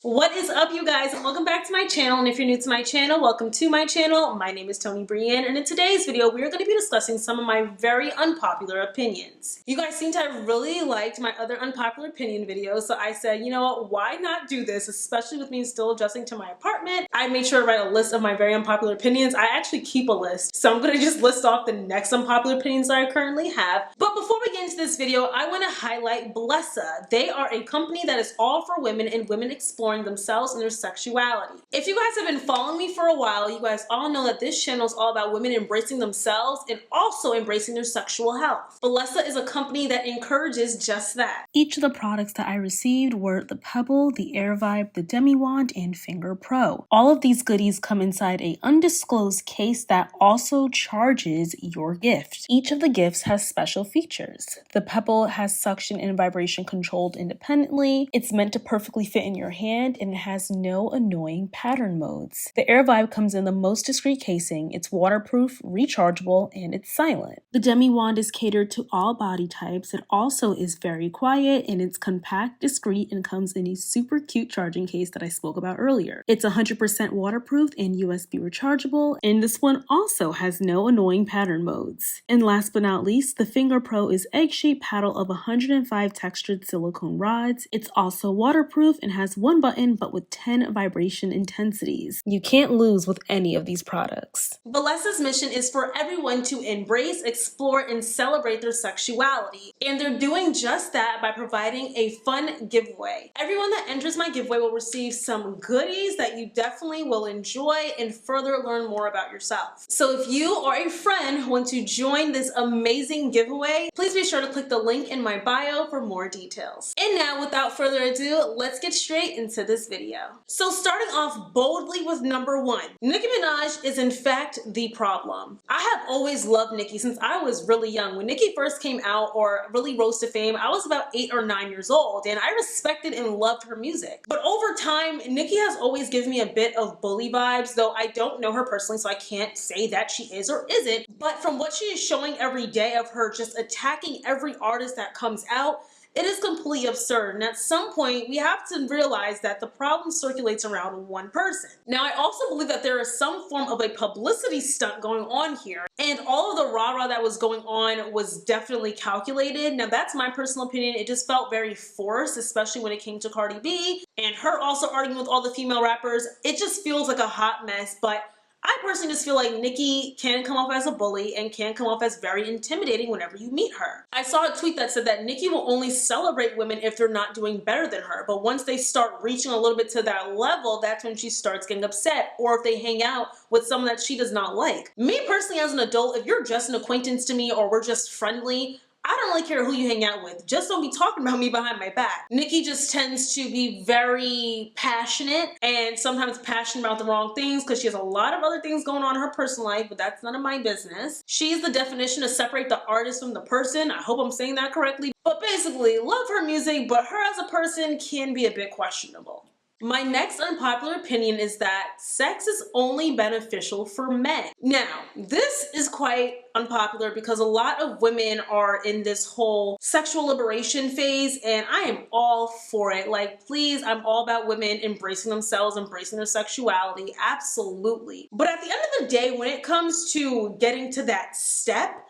What is up, you guys, and welcome back to my channel. And if you're new to my channel, welcome to my channel. My name is Toni Bryanne, and in today's video we are going to be discussing some of my very unpopular opinions. You guys seem to have really liked my other unpopular opinion videos, so I said, you know what, why not do this, especially with me still adjusting to my apartment. I made sure to write a list of my very unpopular opinions. I actually keep a list, so I'm going to just list off the next unpopular opinions that I currently have. But before we get into this video, I want to highlight Valessa. They are a company that is all for women and women exploring themselves and their sexuality. If you guys have been following me for a while, you guys all know that this channel is all about women embracing themselves and also embracing their sexual health. Valessa is a company that encourages just that. Each of the products that I received were the Pebble, the Air Vibe, the Demi Wand, and Finger Pro. All of these goodies come inside a undisclosed case that also charges your gift. Each of the gifts has special features. The Pebble has suction and vibration controlled independently. It's meant to perfectly fit in your hand, and it has no annoying pattern modes. The Air Vibe comes in the most discreet casing. It's waterproof, rechargeable, and it's silent. The Demi Wand is catered to all body types. It also is very quiet, and it's compact, discreet, and comes in a super cute charging case that I spoke about earlier. It's 100% waterproof and USB rechargeable, and this one also has no annoying pattern modes. And last but not least, the Finger Pro is egg-shaped paddle of 105 textured silicone rods. It's also waterproof and has one button but with 10 vibration intensities. You can't lose with any of these products. Valessa's mission is for everyone to embrace, explore, and celebrate their sexuality. And they're doing just that by providing a fun giveaway. Everyone that enters my giveaway will receive some goodies that you definitely will enjoy and further learn more about yourself. So if you or a friend want to join this amazing giveaway, please be sure to click the link in my bio for more details. And now, without further ado, let's get straight into this video. So starting off boldly with number one, Nicki Minaj is in fact the problem. I have always loved Nicki since I was really young. When Nicki first came out or really rose to fame, I was about 8 or 9 years old, and I respected and loved her music. But over time, Nicki has always given me a bit of bully vibes, though I don't know her personally, so I can't say that she is or isn't. But from what she is showing every day of her just attacking every artist that comes out, it is completely absurd, and at some point we have to realize that the problem circulates around one person. Now, I also believe that there is some form of a publicity stunt going on here, and all of the rah-rah that was going on was definitely calculated. Now, that's my personal opinion. It just felt very forced, especially when it came to Cardi B, and her also arguing with all the female rappers. It just feels like a hot mess, but I personally just feel like Nicki can come off as a bully and can come off as very intimidating whenever you meet her. I saw a tweet that said that Nicki will only celebrate women if they're not doing better than her, but once they start reaching a little bit to that level, that's when she starts getting upset, or if they hang out with someone that she does not like. Me personally, as an adult, if you're just an acquaintance to me or we're just friendly, I don't really care who you hang out with. Just don't be talking about me behind my back. Nicki just tends to be very passionate, and sometimes passionate about the wrong things because she has a lot of other things going on in her personal life, but that's none of my business. She's the definition to separate the artist from the person. I hope I'm saying that correctly. But basically, love her music, but her as a person can be a bit questionable. My next unpopular opinion is that sex is only beneficial for men. Now, this is quite unpopular because a lot of women are in this whole sexual liberation phase, and I am all for it. Like, please, I'm all about women embracing themselves, embracing their sexuality, absolutely. But at the end of the day, when it comes to getting to that step,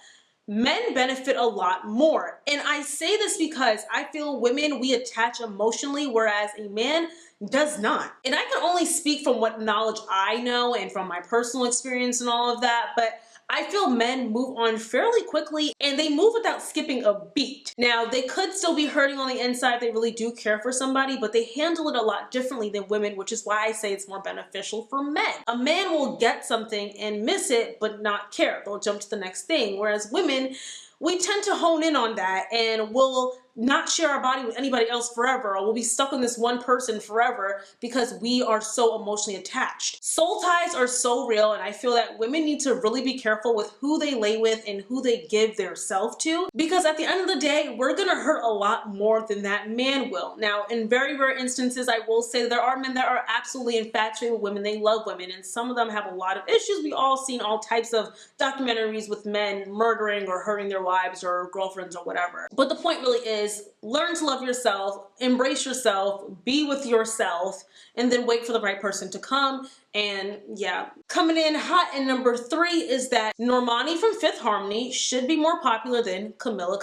men benefit a lot more. And I say this because I feel women, we attach emotionally, whereas a man does not. And I can only speak from what knowledge I know and from my personal experience and all of that, but I feel men move on fairly quickly, and they move without skipping a beat. Now, they could still be hurting on the inside if they really do care for somebody, but they handle it a lot differently than women, which is why I say it's more beneficial for men. A man will get something and miss it, but not care. They'll jump to the next thing, whereas women, we tend to hone in on that and we'll not share our body with anybody else forever, or we'll be stuck on this one person forever because we are so emotionally attached. Soul ties are so real, and I feel that women need to really be careful with who they lay with and who they give their self to, because at the end of the day, we're gonna hurt a lot more than that man will. Now, in very rare instances, I will say there are men that are absolutely infatuated with women. They love women, and some of them have a lot of issues. We all seen all types of documentaries with men murdering or hurting their wives or girlfriends or whatever. But the point really is, is learn to love yourself, embrace yourself, be with yourself, and then wait for the right person to come. And yeah, coming in hot in number 3 is that Normani from Fifth Harmony should be more popular than Cabello.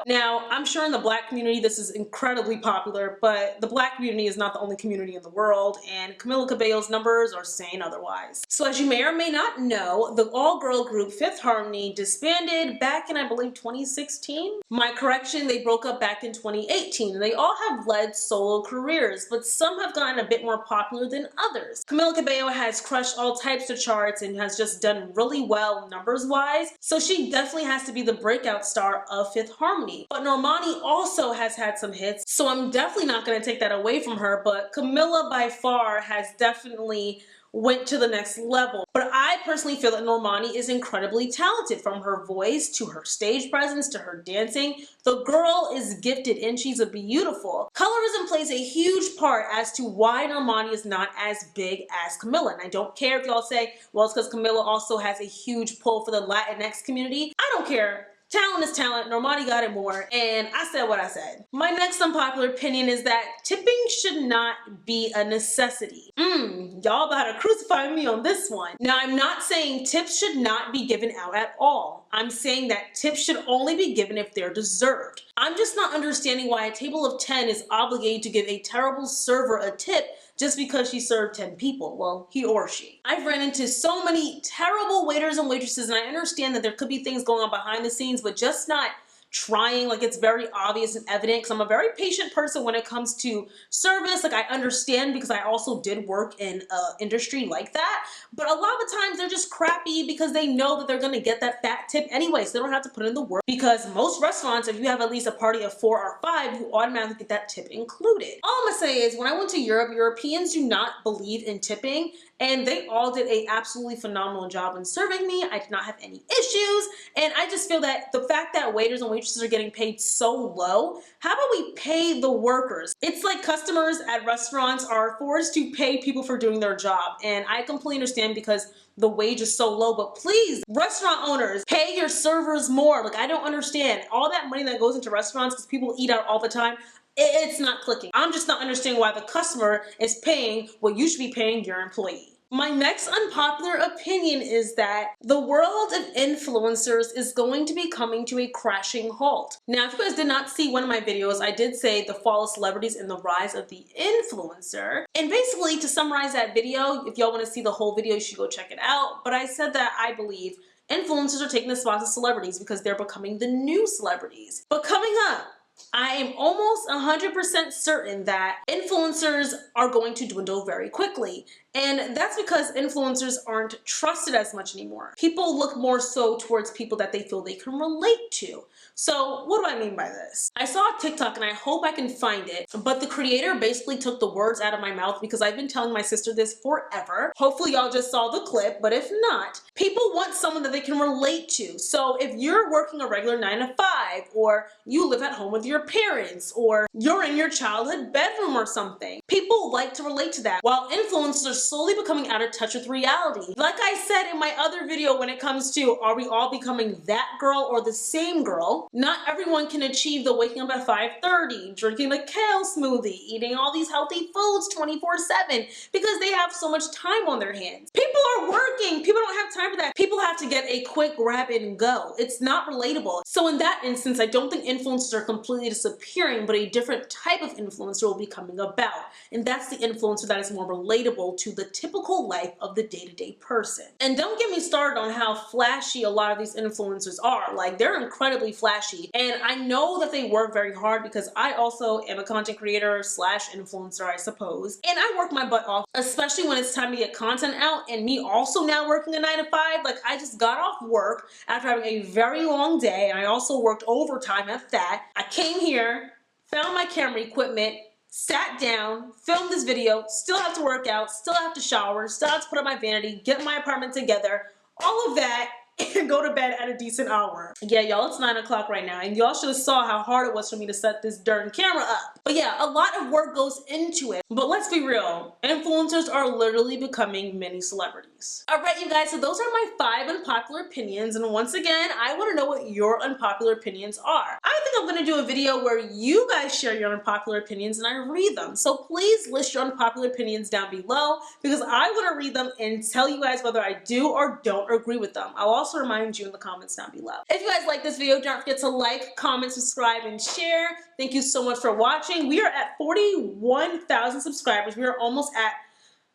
Now, I'm sure in the black community this is incredibly popular, but the black community is not the only community in the world, and Cabello's numbers are saying otherwise. So as you may or may not know, the all-girl group Fifth Harmony disbanded back in, I believe, 2016. My correction, they broke up back in 2018. They all have led solo careers, but some have gotten a bit more popular than others. Cabello has crushed all types of charts and has just done really well numbers-wise, so she definitely has to be the breakout star of Fifth Harmony. But Normani also has had some hits, so I'm definitely not going to take that away from her, but Camilla by far has definitely went to the next level. But I personally feel that Normani is incredibly talented, from her voice to her stage presence to her dancing. The girl is gifted and she's a beautiful. Colorism plays a huge part as to why Normani is not as big as Camilla. And I don't care if y'all say, well, it's because Camilla also has a huge pull for the Latinx community. I don't care. Talent is talent. Normani got it more, and I said what I said. My next unpopular opinion is that tipping should not be a necessity. Y'all about to crucify me on this one. Now, I'm not saying tips should not be given out at all. I'm saying that tips should only be given if they're deserved. I'm just not understanding why a table of 10 is obligated to give a terrible server a tip just because she served 10 people. Well, he or she. I've ran into so many terrible waiters and waitresses, and I understand that there could be things going on behind the scenes, but just not trying. Like, it's very obvious and evident, because I'm a very patient person when it comes to service. Like, I understand because I also did work in an industry like that, but a lot of the times they're just crappy because they know that they're gonna get that fat tip anyway, so they don't have to put in the work, because most restaurants, if you have at least a party of 4 or 5, you automatically get that tip included. All I'm gonna say is, when I went to Europe, Europeans do not believe in tipping, and they all did a absolutely phenomenal job in serving me. I did not have any issues, and I just feel that the fact that waiters and waitresses are getting paid so low, how about we pay the workers? It's like customers at restaurants are forced to pay people for doing their job, and I completely understand because the wage is so low, but please, restaurant owners, pay your servers more. Like, I don't understand all that money that goes into restaurants because people eat out all the time. It's not clicking. I'm just not understanding why the customer is paying what you should be paying your employee. My next unpopular opinion is that the world of influencers is going to be coming to a crashing halt. Now, if you guys did not see one of my videos, I did say the fall of celebrities and the rise of the influencer. And basically, to summarize that video, if y'all want to see the whole video, you should go check it out. But I said that I believe influencers are taking the spots of celebrities because they're becoming the new celebrities. But coming up, I am almost 100% certain that influencers are going to dwindle very quickly. And that's because influencers aren't trusted as much anymore. People look more so towards people that they feel they can relate to. So what do I mean by this? I saw a TikTok, and I hope I can find it, but the creator basically took the words out of my mouth because I've been telling my sister this forever. Hopefully y'all just saw the clip, but if not, people want someone that they can relate to. So if you're working a regular 9 to 5, or you live at home with your parents, or you're in your childhood bedroom or something, people like to relate to that, while influencers are slowly becoming out of touch with reality. Like I said in my other video, when it comes to are we all becoming that girl or the same girl, not everyone can achieve the waking up at 5:30, drinking a kale smoothie, eating all these healthy foods 24/7 because they have so much time on their hands. People are working. People don't have time for that. People have to get a quick grab and go. It's not relatable. So in that instance, I don't think influencers are completely disappearing, but a different type of influencer will be coming about. And that's the influencer that is more relatable to the typical life of the day-to-day person. And don't get me started on how flashy a lot of these influencers are. Like, they're incredibly flashy. And I know that they work very hard because I also am a content creator slash influencer, I suppose. And I work my butt off, especially when it's time to get content out, and me also now working a 9 to 5. Like, I just got off work after having a very long day, and I also worked overtime at that. I came here, found my camera equipment, sat down, filmed this video, still have to work out, still have to shower, still have to put up my vanity, get my apartment together, all of that, and go to bed at a decent hour. Yeah, y'all, it's 9 o'clock right now, and y'all should have saw how hard it was for me to set this darn camera up. But yeah, a lot of work goes into it. But let's be real, influencers are literally becoming mini celebrities. All right, you guys, so those are my 5 unpopular opinions. And once again, I want to know what your unpopular opinions are. I think I'm going to do a video where you guys share your unpopular opinions and I read them. So please list your unpopular opinions down below because I want to read them and tell you guys whether I do or don't agree with them. I'll also remind you in the comments down below. If you guys like this video, don't forget to like, comment, subscribe, and share. Thank you so much for watching. We are at 41,000 subscribers. We are almost at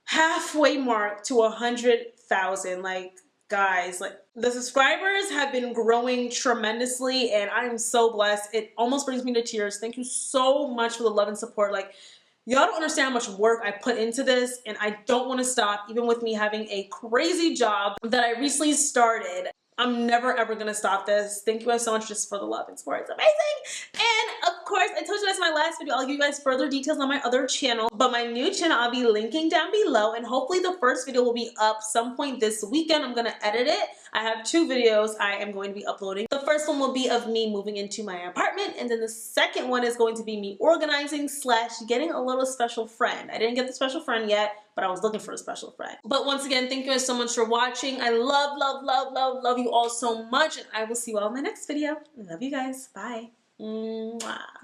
halfway mark to 100,000. Like, guys, like the subscribers have been growing tremendously and I am so blessed. It almost brings me to tears. Thank you so much for the love and support. Like, y'all don't understand how much work I put into this and I don't want to stop, even with me having a crazy job that I recently started. I'm never ever gonna stop this. Thank you guys so much just for the love and support. It's amazing. And of course, I told you guys in my last video, I'll give you guys further details on my other channel, but my new channel I'll be linking down below, and hopefully the first video will be up some point this weekend. I'm gonna edit it. I have 2 videos I am going to be uploading. The first one will be of me moving into my apartment, and then the second one is going to be me organizing / getting a little special friend. I didn't get the special friend yet, but I was looking for a special friend. But once again, thank you guys so much for watching. I love, love, love, love, love you all so much, and I will see you all in my next video. I love you guys. Bye. Mwah.